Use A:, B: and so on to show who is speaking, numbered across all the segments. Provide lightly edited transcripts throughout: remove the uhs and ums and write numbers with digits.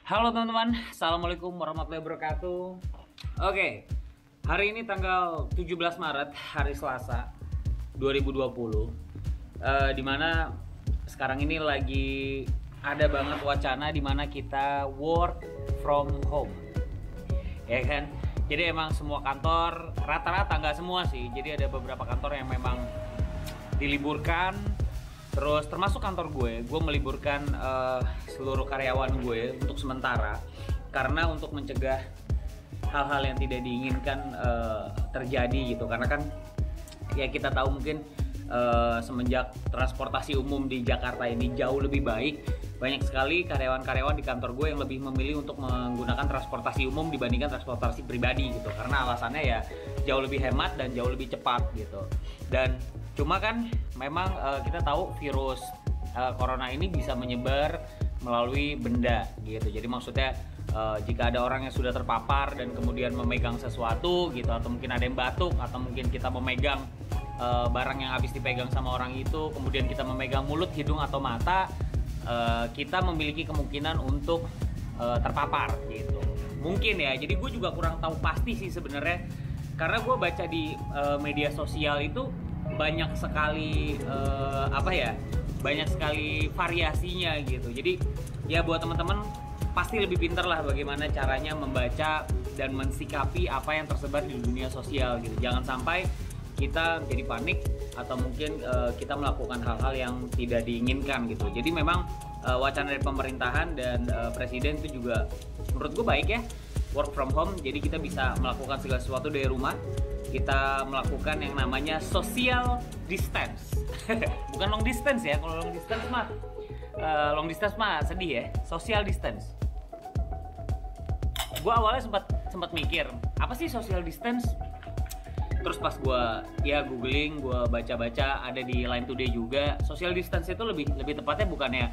A: Halo teman-teman, Assalamualaikum warahmatullahi wabarakatuh. Oke, hari ini tanggal 17 Maret, hari Selasa 2020, dimana sekarang ini lagi ada banget wacana dimana kita work from home, ya kan? Jadi emang semua kantor, rata-rata nggak semua sih, jadi ada beberapa kantor yang memang diliburkan. Terus termasuk kantor gue meliburkan seluruh karyawan gue untuk sementara karena untuk mencegah hal-hal yang tidak diinginkan terjadi gitu. Karena kan ya kita tahu mungkin semenjak transportasi umum di Jakarta ini jauh lebih baik, banyak sekali karyawan-karyawan di kantor gue yang lebih memilih untuk menggunakan transportasi umum dibandingkan transportasi pribadi gitu. Karena alasannya ya jauh lebih hemat dan jauh lebih cepat gitu. Dan cuma kan memang kita tahu virus corona ini bisa menyebar melalui benda gitu. Jadi maksudnya jika ada orang yang sudah terpapar dan kemudian memegang sesuatu gitu, atau mungkin ada yang batuk, atau mungkin kita memegang barang yang habis dipegang sama orang itu, kemudian kita memegang mulut, hidung, atau mata, kita memiliki kemungkinan untuk terpapar gitu. Mungkin ya, jadi gue juga kurang tahu pasti sih sebenarnya, karena gue baca di media sosial itu banyak sekali banyak sekali variasinya gitu. Jadi ya buat teman-teman pasti lebih pintar lah bagaimana caranya membaca dan mensikapi apa yang tersebar di dunia sosial gitu. Jangan sampai kita jadi panik atau mungkin kita melakukan hal-hal yang tidak diinginkan gitu. Jadi memang wacana dari pemerintahan dan presiden itu juga menurut gue baik ya, work from home. Jadi kita bisa melakukan segala sesuatu dari rumah. Kita melakukan yang namanya social distance. Bukan long distance ya. Kalau long distance mah sedih ya. Social distance. Gue awalnya sempat mikir apa sih social distance. Terus pas gue googling, gue baca-baca, ada di Line Today juga. Social distance itu lebih tepatnya bukannya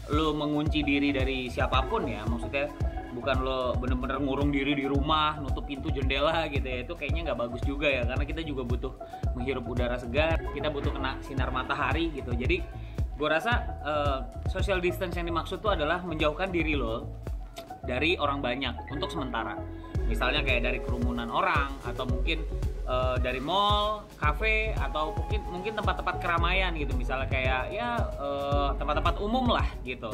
A: lo mengunci diri dari siapapun ya. Maksudnya bukan lo bener-bener ngurung diri di rumah, nutup pintu jendela gitu ya. Itu kayaknya nggak bagus juga ya, karena kita juga butuh menghirup udara segar, kita butuh kena sinar matahari gitu. Jadi gue rasa social distance yang dimaksud itu adalah menjauhkan diri lo dari orang banyak untuk sementara. Misalnya kayak dari kerumunan orang, atau mungkin dari mall, kafe, atau mungkin tempat-tempat keramaian gitu. Misalnya kayak tempat-tempat umum lah gitu.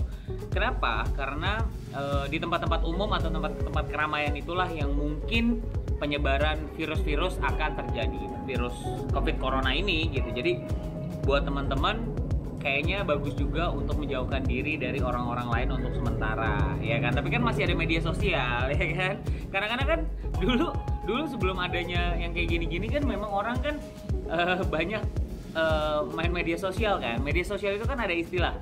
A: Kenapa? Karena di tempat-tempat umum atau tempat-tempat keramaian itulah yang mungkin penyebaran virus-virus akan terjadi, virus COVID Corona ini gitu. Jadi buat teman-teman kayaknya bagus juga untuk menjauhkan diri dari orang-orang lain untuk sementara, ya kan? Tapi kan masih ada media sosial, ya kan? Kadang-kadang kan dulu sebelum adanya yang kayak gini-gini kan memang orang kan banyak main media sosial kan. Media sosial itu kan ada istilah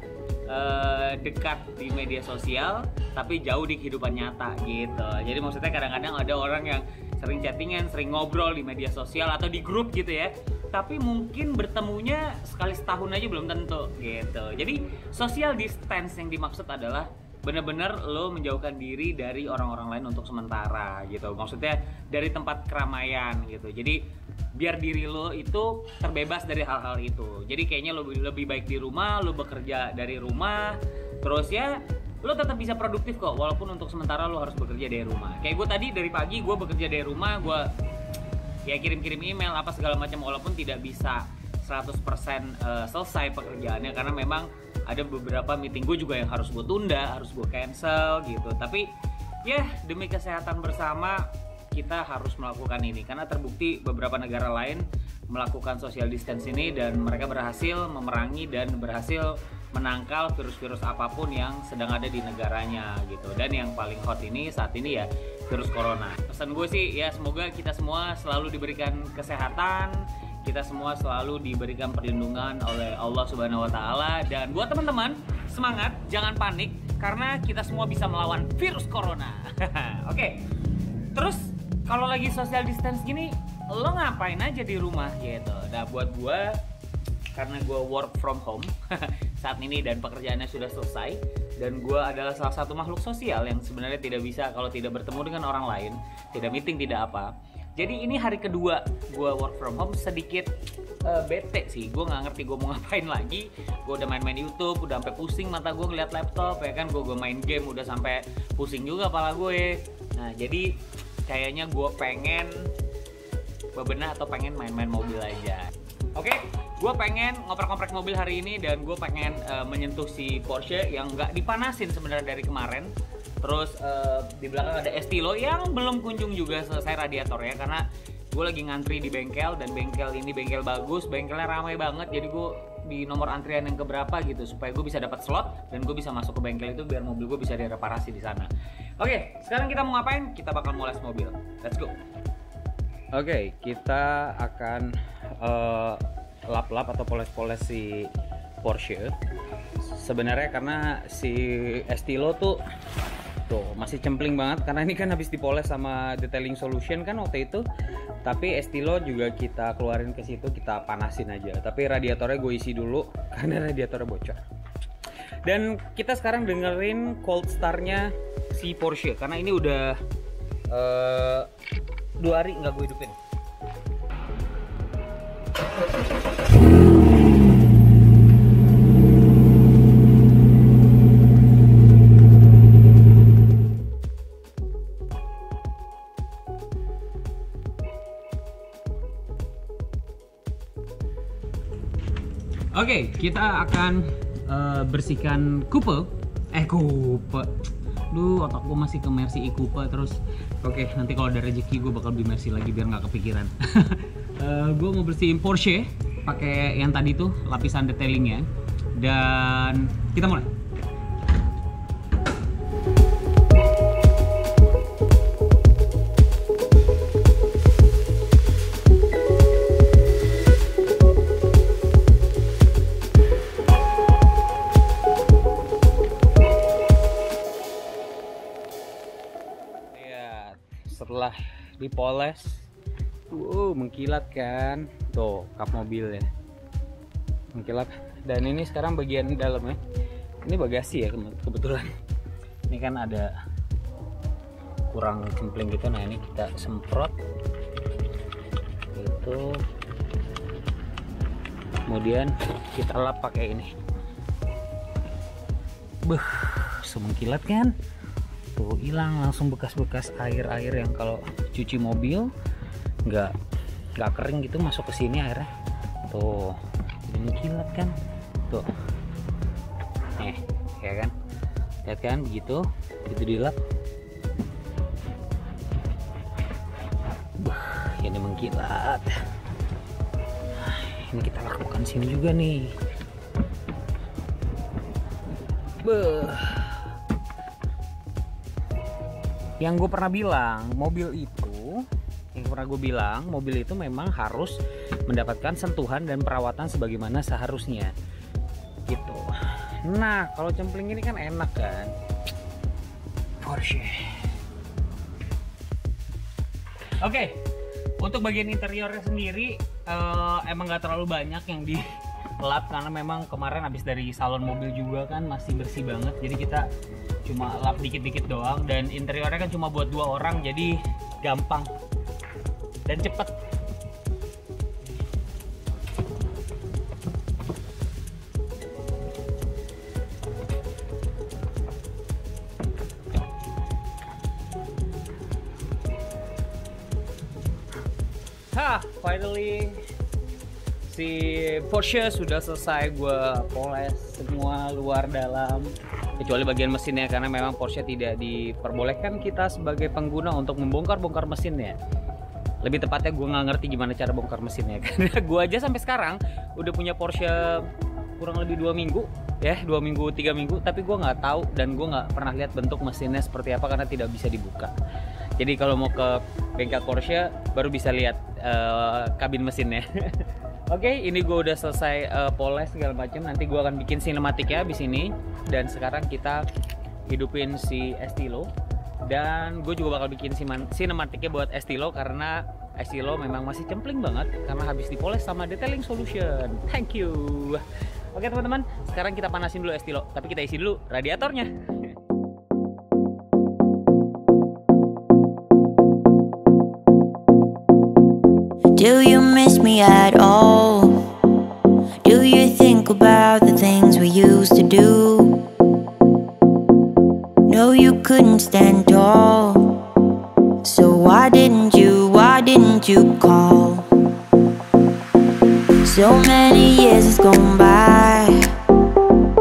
A: dekat di media sosial tapi jauh di kehidupan nyata gitu. Jadi maksudnya kadang-kadang ada orang yang sering chattingan, sering ngobrol di media sosial atau di grup gitu ya, tapi mungkin bertemunya sekali setahun aja belum tentu gitu. Jadi social distance yang dimaksud adalah benar-benar lo menjauhkan diri dari orang-orang lain untuk sementara gitu. Maksudnya dari tempat keramaian gitu. Jadi biar diri lo itu terbebas dari hal-hal itu. Jadi kayaknya lo lebih baik di rumah, lo bekerja dari rumah. Terus ya lo tetap bisa produktif kok, walaupun untuk sementara lo harus bekerja dari rumah. Kayak gue tadi dari pagi gue bekerja dari rumah, gue ya kirim-kirim email apa segala macam, walaupun tidak bisa 100% selesai pekerjaannya karena memang ada beberapa meeting gue juga yang harus gue tunda, harus gue cancel gitu. Tapi ya demi kesehatan bersama kita harus melakukan ini karena terbukti beberapa negara lain melakukan social distance ini dan mereka berhasil memerangi dan berhasil menangkal virus-virus apapun yang sedang ada di negaranya gitu. Dan yang paling hot ini saat ini ya virus corona. Pesan gue sih ya semoga kita semua selalu diberikan kesehatan, kita semua selalu diberikan perlindungan oleh Allah Subhanahu wa taala. Dan buat teman-teman, semangat, jangan panik karena kita semua bisa melawan virus corona. Oke. Terus kalau lagi social distance gini, lo ngapain aja di rumah gitu. Nah, buat gue karena gue work from home saat ini dan pekerjaannya sudah selesai, dan gue adalah salah satu makhluk sosial yang sebenarnya tidak bisa kalau tidak bertemu dengan orang lain, tidak meeting, tidak apa. Jadi ini hari kedua gue work from home, sedikit bete sih, gue nggak ngerti gue mau ngapain lagi. Gue udah main-main YouTube, udah sampai pusing mata gue ngeliat laptop ya kan, gue main game udah sampai pusing juga kepala gue. Nah jadi kayaknya gue pengen bebenah atau pengen main-main mobil aja. Oke, gue pengen ngoprek-ngoprek mobil hari ini dan gue pengen menyentuh si Porsche yang nggak dipanasin sebenarnya dari kemarin. Terus di belakang ada Estilo yang belum kunjung juga selesai radiatornya karena gue lagi ngantri di bengkel, dan bengkel ini bengkel bagus, bengkelnya ramai banget. Jadi gue di nomor antrian yang keberapa gitu supaya gue bisa dapat slot dan gue bisa masuk ke bengkel itu biar mobil gue bisa direparasi di sana. Oke, sekarang kita mau ngapain? Kita bakal moles mobil. Let's go. Oke, kita akan lap-lap atau poles-poles si Porsche. Sebenarnya karena si Estilo tuh masih cempling banget karena ini kan habis dipoles sama Detailing Solution kan waktu itu. Tapi Estilo juga kita keluarin ke situ, kita panasin aja. Tapi radiatornya gue isi dulu karena radiatornya bocor. Dan kita sekarang dengerin cold start-nya si Porsche karena ini udah 2 hari nggak gue hidupin. Oke, kita akan bersihkan coupe. Duh, otak gue masih ke Mercy e-coupe terus. Oke, nanti kalau ada rezeki gue bakal beli Mercy lagi biar nggak kepikiran. Gue mau bersihin Porsche pakai yang tadi tuh lapisan detailingnya, dan kita mulai. Setelah dipoles, mengkilat kan, tuh kap mobilnya mengkilat. Dan ini sekarang bagian dalamnya, ini bagasi ya kebetulan. Ini kan ada kurang cempling gitu, nah ini kita semprot gitu, kemudian kita lap pakai ini. Semengkilat kan. Tuh hilang langsung bekas-bekas air-air yang kalau cuci mobil nggak kering gitu masuk ke sini airnya. Tuh ini kilat kan, tuh ya kan, lihat kan begitu dilap. Ini mengkilat. Ini kita lakukan sini juga nih. Yang gue pernah bilang, mobil itu memang harus mendapatkan sentuhan dan perawatan sebagaimana seharusnya gitu. Nah kalau cempling ini kan enak kan, Porsche. Oke, untuk bagian interiornya sendiri emang gak terlalu banyak yang dilap karena memang kemarin habis dari salon mobil juga kan masih bersih banget, jadi kita cuma lap dikit-dikit doang, dan interiornya kan cuma buat 2 orang jadi gampang dan cepet. Finally si Porsche sudah selesai gue poles semua luar dalam, kecuali bagian mesinnya karena memang Porsche tidak diperbolehkan kita sebagai pengguna untuk membongkar-bongkar mesinnya. Lebih tepatnya gue nggak ngerti gimana cara bongkar mesinnya karena gue aja sampai sekarang udah punya Porsche kurang lebih 2 minggu ya, 2 minggu 3 minggu, tapi gue nggak tahu dan gue nggak pernah lihat bentuk mesinnya seperti apa karena tidak bisa dibuka. Jadi kalau mau ke bengkel Porsche baru bisa lihat kabin mesinnya. Oke, ini gue udah selesai poles segala macam. Nanti gue akan bikin sinematiknya habis ini. Dan sekarang kita hidupin si Estilo. Dan gue juga bakal bikin sinematiknya buat Estilo karena Estilo memang masih cempling banget karena habis dipoles sama Detailing Solution. Thank you. Oke teman-teman, sekarang kita panasin dulu Estilo. Tapi kita isi dulu radiatornya.
B: Do you miss me at all? Do you think about the things we used to do? No, you couldn't stand tall. So why didn't you call? So many years has gone by,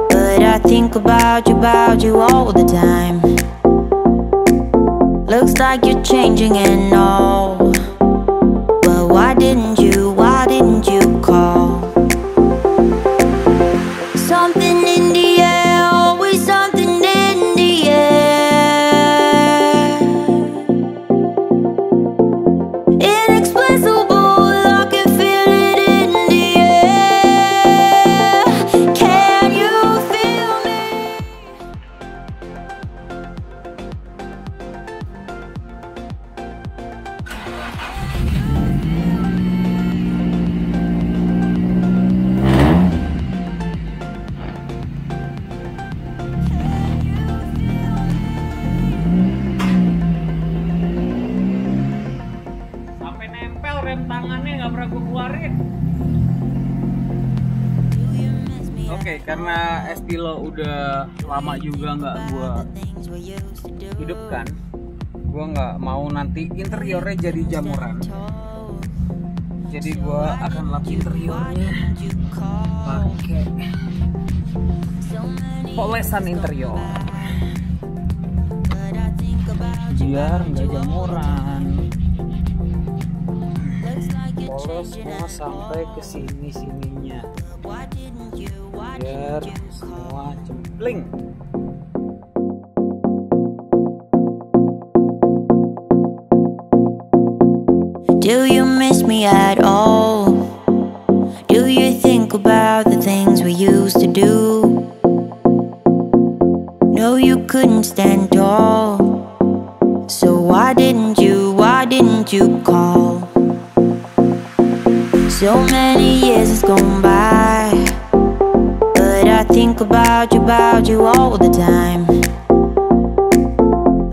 B: but I think about you all the time. Looks like you're changing and all, but why didn't you call? Something in the air, always something in the air. Inexplicable, I can feel it in the air. Can you feel me?
A: Sampai nempel rem tangannya, nggak pernah gue keluarin. Oke, karena Estilo udah lama juga nggak gue hidupkan, gue nggak mau nanti interiornya jadi jamuran. Jadi gue akan lap interiornya pakai polesan interior biar nggak jamuran. Poles semua sampai ke sininya biar semua cempling.
B: Do you miss me at all? Do you think about the things we used to do? No, you couldn't stand tall. So why didn't you call? So many years has gone by, but I think about you all the time.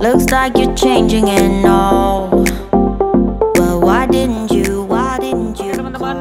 B: Looks like you're changing and all, but why didn't you
A: Teman-teman,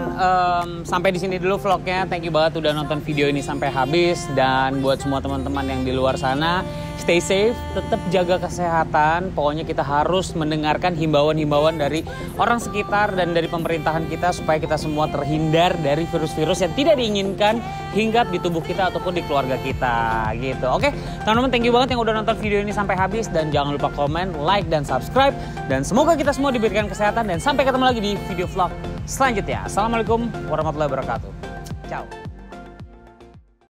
A: sampai di sini dulu vlognya. Thank you banget udah nonton video ini sampai habis. Dan buat semua teman-teman yang di luar sana, stay safe, tetap jaga kesehatan. Pokoknya kita harus mendengarkan himbauan-himbauan dari orang sekitar dan dari pemerintahan kita supaya kita semua terhindar dari virus-virus yang tidak diinginkan hinggap di tubuh kita ataupun di keluarga kita gitu. Oke, teman-teman, thank you banget yang udah nonton video ini sampai habis, dan jangan lupa komen, like, dan subscribe. Dan semoga kita semua diberikan kesehatan, dan sampai ketemu lagi di video vlog selanjutnya. Assalamualaikum warahmatullahi wabarakatuh. Ciao.